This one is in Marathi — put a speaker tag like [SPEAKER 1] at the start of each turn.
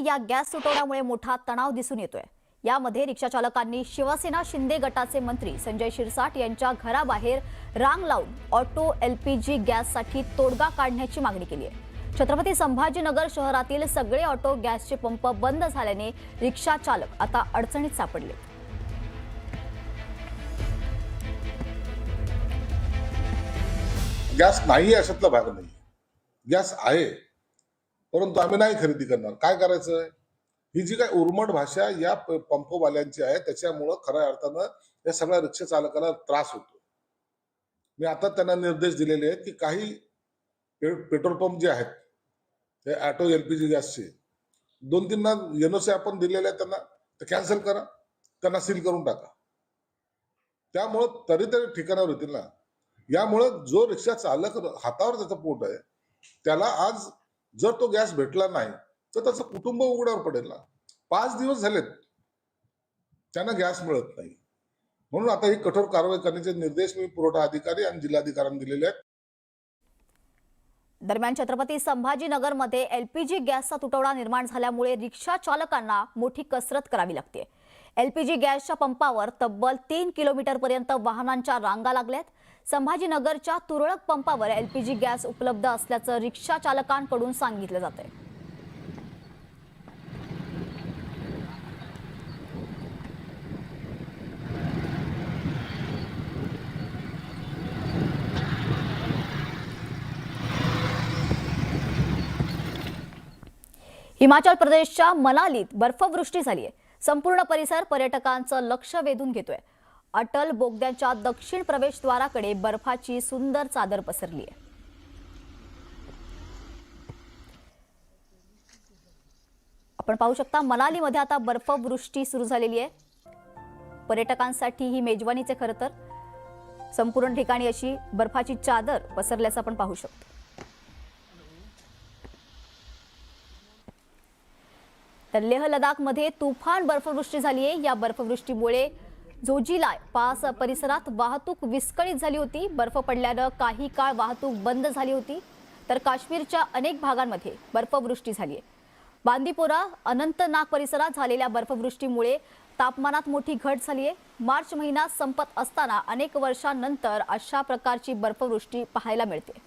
[SPEAKER 1] या गॅस तुटवड्यामुळे मोठा तणाव दिसून येतोय। यामध्ये रिक्षा चालकांनी शिवसेना शिंदे गटाचे मंत्री संजय शिरसाट यांच्या घराबाहेर रांग लावून ऑटो एलपीजी गॅससाठी तोडगा काढण्याची मागणी केली आहे। छत्रपती संभाजीनगर शहरातील सगळे ऑटो गॅसचे पंप बंद झाल्याने रिक्षा चालक आता अडचणीत सापडले।
[SPEAKER 2] गॅस नाही अशातला भाग नाही, गॅस आहे परंतु आम्ही नाही खरेदी करणार। काय करायचं? ही जी काही उर्मट भाषा या पंपवाल्यांची आहे त्याच्यामुळं खऱ्या अर्थानं या सगळ्या रिक्षा चालकाला त्रास होतो। मी आता त्यांना निर्देश दिलेले आहेत की काही पेट्रोल पंप जे आहेत ते ऑटो एलपीजी गॅसचे 2-3 एनओसी आपण दिलेले आहेत त्यांना, ते कॅन्सल करा, त्यांना सील करून टाका। त्यामुळं तरी ठिकाणावर येतील ना। यामुळं जो रिक्षा चालक हातावर त्याचं पोट आहे त्याला आज जर तो गॅस भेटला नाही तर त्याचं कुटुंब उघड्यावर पडेल ना। 5 दिवस झालेत त्यांना गॅस मिळत नाही, म्हणून आता ही कठोर कारवाई करण्याचे निर्देश मी पुरवठा अधिकारी आणि जिल्हाधिकाऱ्यांना दिलेले आहेत।
[SPEAKER 1] दरम्यान छत्रपती संभाजीनगरमध्ये एलपीजी गॅसचा तुटवडा निर्माण झाल्यामुळे रिक्षा चालकांना मोठी कसरत करावी लागते। एलपीजी गॅसच्या पंपावर तब्बल 3 किलोमीटरपर्यंत वाहनांच्या रांगा लागल्यात। संभाजीनगरच्या तुरळक पंपावर एलपीजी गॅस उपलब्ध असल्याचं रिक्षा चालकांकडून सांगितलं जातंय। हिमाचल प्रदेशच्या मनालीत बर्फवृष्टी झाली आहे। संपूर्ण परिसर पर्यटकांचं लक्ष वेधून घेतोय। अटल बोगद्याच्या दक्षिण प्रवेशद्वाराकडे बर्फाची सुंदर चादर पसरली आहे। आपण पाहू शकता मनालीमध्ये आता बर्फवृष्टी सुरू झालेली आहे। पर्यटकांसाठी ही मेजवानीचे खरं तर संपूर्ण ठिकाणी अशी बर्फाची चादर पसरल्याचं आपण पाहू शकतो। तर लेह लडाखमध्ये तुफान बर्फवृष्टी झाली आहे। या बर्फवृष्टीमुळे जोजिला पास परिसरात वाहतूक विस्कळीत झाली होती। बर्फ पडल्यानं काही काळ वाहतूक बंद झाली होती। तर काश्मीरच्या अनेक भागांमध्ये बर्फवृष्टी झाली आहे। बांदीपोरा अनंतनाग परिसरात झालेल्या बर्फवृष्टीमुळे तापमानात मोठी घट झाली आहे। मार्च महिना संपत असताना अनेक वर्षांनंतर अशा प्रकारची बर्फवृष्टी पाहायला मिळते।